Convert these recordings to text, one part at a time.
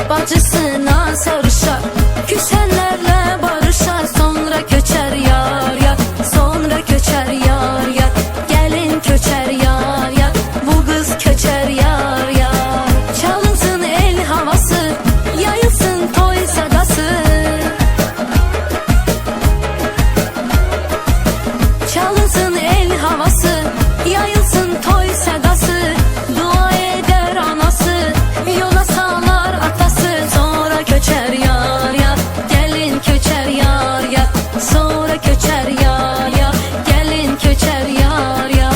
Bacısına sarışar, küsenlerle barışar, sonra köçer yar yar, sonra köçer yar yar, gelin köçer yar yar, bu kız köçer yar yar. Çalınsın el havası, yayılsın toy sadası. Çalınsın el havası, yayılsın toy sadası. Dua eder anası, yola sağlar atası. Sonra köçer yar yar, gelin köçer yar yar, sonra köçer yar yar, gelin köçer yar yar.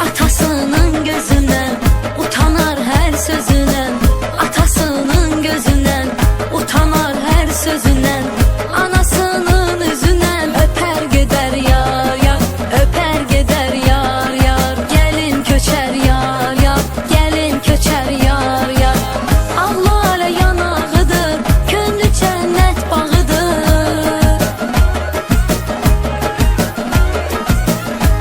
Atasının gözünden utanar her sözünden, atasının gözünden utanar her sözünden, anasının üzünden öper gider yar yar, öper gider yar yar, gelin köçer yar yar, gelin köçer yar yar. Allah ile yanağıdır, könlü cennet bağıdır.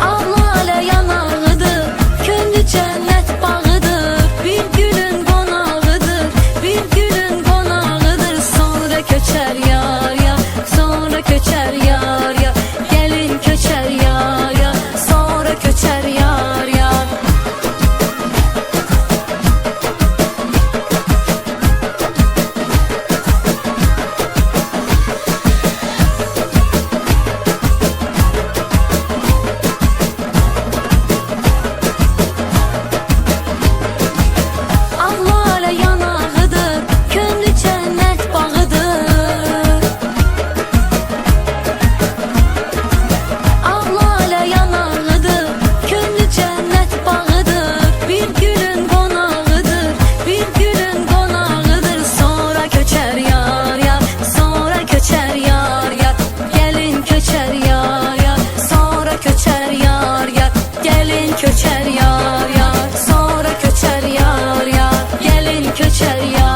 Allah ile yanağıdır, könlü cennet bağıdır. Bir gülün konağıdır, bir gülün konağıdır. Sonra köçer yar yar, sonra köçer yar yar, gelin köçer yar yar, sonra köçer yar yar. Allah ile yanağıdır, könlü cennet bağıdır. Allah ile yanağıdır, könlü cennet bağıdır. Bir gülün konağıdır, bir gülün konağıdır. Sonra köçer yar yar, sonra köçer yar yar, gelin köçer yar yar, sonra köçer yar yar, gelin köçer yar yar, sonra köçer yar yar, gelin köçer yar.